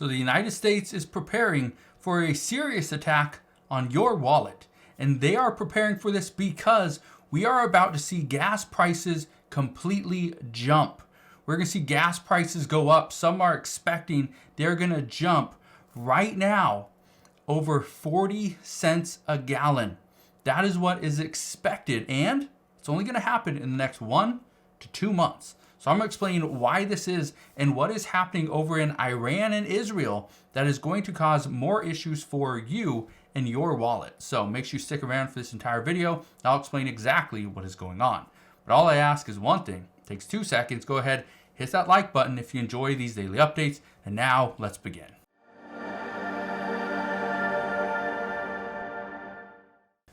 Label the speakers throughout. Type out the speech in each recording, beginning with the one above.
Speaker 1: So the United States is preparing for a serious attack on your wallet. And they are preparing for this because we are about to see gas prices completely jump. We're going to see gas prices go up. Some are expecting they're going to jump right now over 40 cents a gallon. That is what is expected. And it's only going to happen in the next 1 to 2 months. So I'm going to explain why this is and what is happening over in Iran and Israel that is going to cause more issues for you and your wallet. So make sure you stick around for this entire video. I'll explain exactly what is going on. But all I ask is one thing. It takes 2 seconds. Go ahead, hit that like button if you enjoy these daily updates. And now let's begin.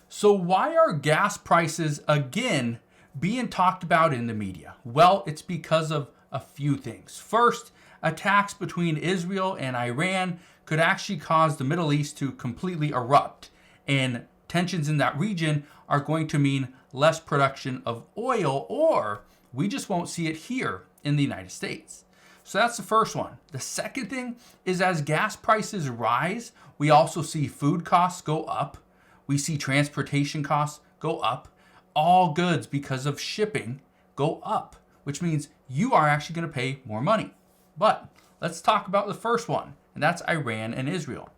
Speaker 1: So why are gas prices again being talked about in the media? Well, it's because of a few things. First, attacks between Israel and Iran could actually cause the Middle East to completely erupt. And tensions in that region are going to mean less production of oil, or we just won't see it here in the United States. So that's the first one. The second thing is as gas prices rise, we also see food costs go up. We see transportation costs go up. All goods, because of shipping, go up, which means you are actually going to pay more money. But let's talk about the first one, and that's Iran and Israel.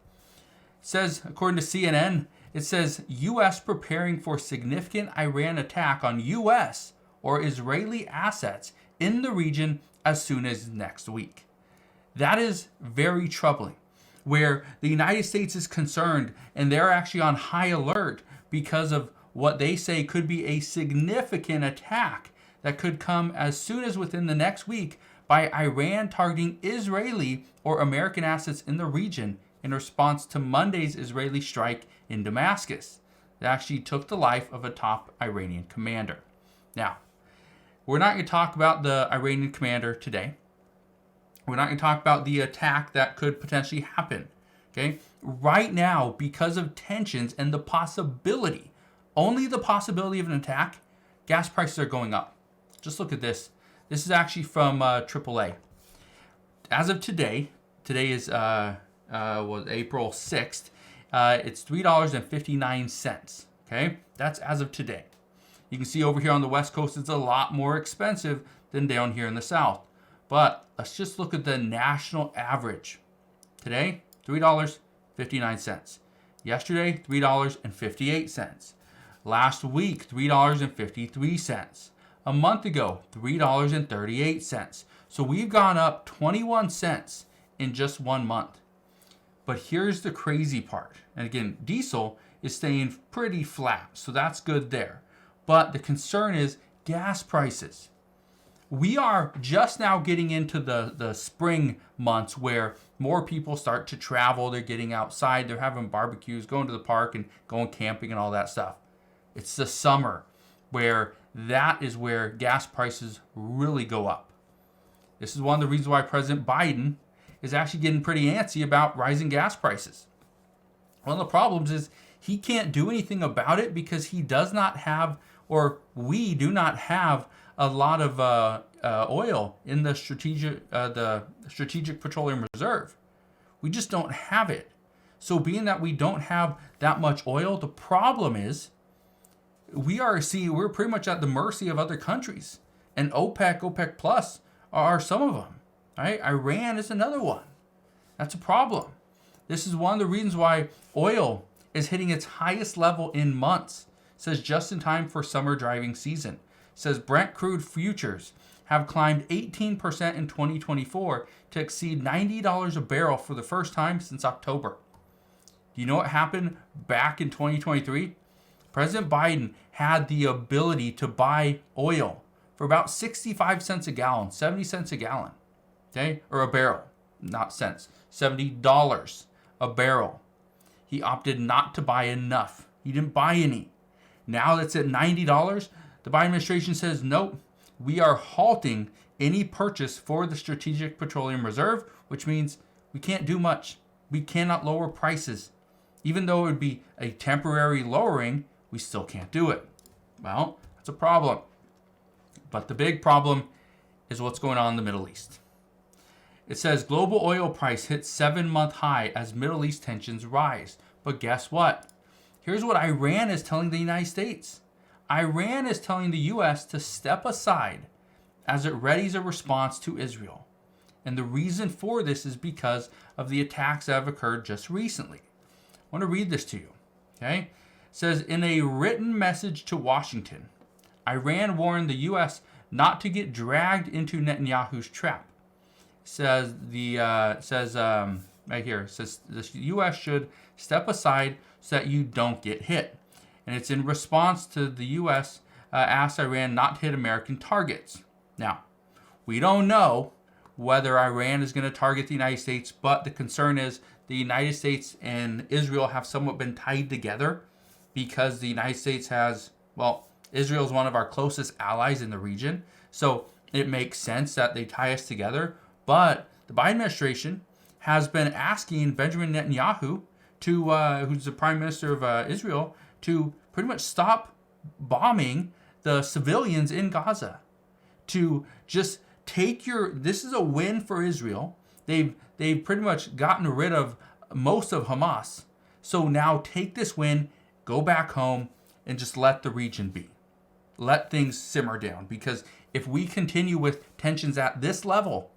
Speaker 1: It says, according to CNN, it says U.S. preparing for significant Iran attack on U.S. or Israeli assets in the region as soon as next week. That is very troubling, where the United States is concerned and they're actually on high alert because of what they say could be a significant attack that could come as soon as within the next week by Iran targeting Israeli or American assets in the region in response to Monday's Israeli strike in Damascus that actually took the life of a top Iranian commander. Now, we're not going to talk about the Iranian commander today. We're not going to talk about the attack that could potentially happen. Okay? Right now, because of tensions and the possibility, only the possibility of an attack, gas prices are going up. Just look at this. This is actually from AAA. As of today is April 6th. It's $3.59. Okay, that's as of today. You can see over here on the West Coast, it's a lot more expensive than down here in the South. But let's just look at the national average. Today, $3.59. Yesterday, $3.58. Last week, $3.53. A month ago, $3.38. So we've gone up 21 cents in just 1 month. But here's the crazy part. And again, diesel is staying pretty flat, so that's good there. But the concern is gas prices. We are just now getting into the spring months where more people start to travel. They're getting outside. They're having barbecues, going to the park and going camping and all that stuff. It's the summer where that is where gas prices really go up. This is one of the reasons why President Biden is actually getting pretty antsy about rising gas prices. One of the problems is he can't do anything about it because he does not have, or we do not have, a lot of oil in the strategic petroleum reserve. We just don't have it. So being that we don't have that much oil, the problem is we're pretty much at the mercy of other countries. And OPEC Plus are some of them. Right? Iran is another one. That's a problem. This is one of the reasons why oil is hitting its highest level in months. It says just in time for summer driving season. It says Brent crude futures have climbed 18% in 2024 to exceed $90 a barrel for the first time since October. Do you know what happened back in 2023? President Biden had the ability to buy oil for about 65 cents a gallon, 70 cents a gallon, okay? Or a barrel, not cents, $70 a barrel. He opted not to buy enough. He didn't buy any. Now that's at $90, the Biden administration says, nope, we are halting any purchase for the Strategic Petroleum Reserve, which means we can't do much. We cannot lower prices. Even though it would be a temporary lowering, we still can't do it. Well, that's a problem. But the big problem is what's going on in the Middle East. It says global oil price hits 7-month high as Middle East tensions rise. But guess what? Here's what Iran is telling the United States. Iran is telling the U.S. to step aside as it readies a response to Israel. And the reason for this is because of the attacks that have occurred just recently. I want to read this to you. Okay? It says, in a written message to Washington, Iran warned the U.S. not to get dragged into Netanyahu's trap. Says right here, it says the U.S. should step aside so that you don't get hit. And it's in response to the U.S. Asked Iran not to hit American targets. Now, we don't know whether Iran is going to target the United States, but the concern is the United States and Israel have somewhat been tied together because the United States has, well, Israel is one of our closest allies in the region. So it makes sense that they tie us together. But the Biden administration has been asking Benjamin Netanyahu, who's the prime minister of Israel, to pretty much stop bombing the civilians in Gaza. To just this is a win for Israel. They've pretty much gotten rid of most of Hamas. So now take this win, go back home, and just let the region be. Let things simmer down. Because if we continue with tensions at this level,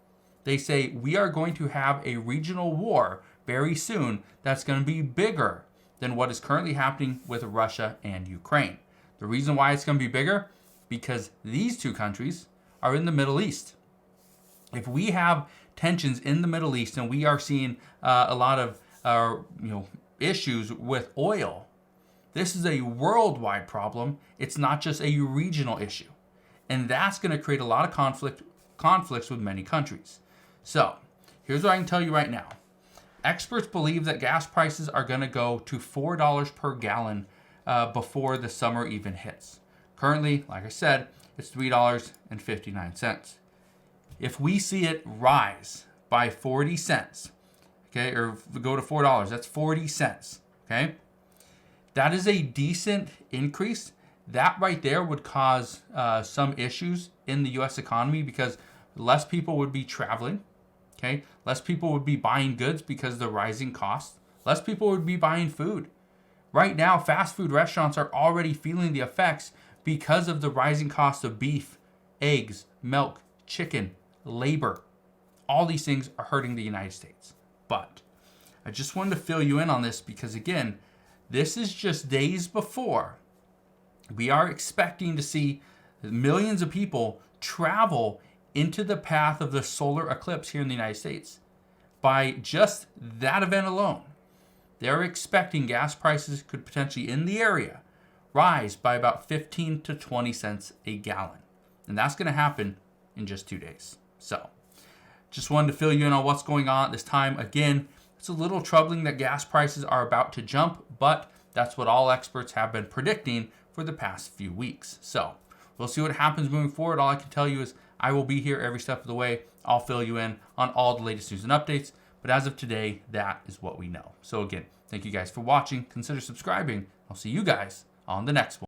Speaker 1: they say we are going to have a regional war very soon that's going to be bigger than what is currently happening with Russia and Ukraine. The reason why it's going to be bigger, because these two countries are in the Middle East. If we have tensions in the Middle East and we are seeing a lot of issues with oil, this is a worldwide problem. It's not just a regional issue. And that's going to create a lot of conflicts with many countries. So, here's what I can tell you right now. Experts believe that gas prices are going to go to $4 per gallon before the summer even hits. Currently, like I said, it's $3.59. If we see it rise by 40 cents, okay, or go to $4, that's 40 cents, okay? That is a decent increase. That right there would cause some issues in the U.S. economy because less people would be traveling, okay? Less people would be buying goods because of the rising costs. Less people would be buying food. Right now, fast food restaurants are already feeling the effects because of the rising cost of beef, eggs, milk, chicken, labor. All these things are hurting the United States. But I just wanted to fill you in on this because, again, this is just days before we are expecting to see millions of people travel into the path of the solar eclipse here in the United States. By just that event alone, they're expecting gas prices could potentially, in the area, rise by about 15 to 20 cents a gallon. And that's going to happen in just 2 days. So, just wanted to fill you in on what's going on at this time. Again, it's a little troubling that gas prices are about to jump, but that's what all experts have been predicting for the past few weeks. So, we'll see what happens moving forward. All I can tell you is I will be here every step of the way. I'll fill you in on all the latest news and updates. But as of today, that is what we know. So again, thank you guys for watching. Consider subscribing. I'll see you guys on the next one.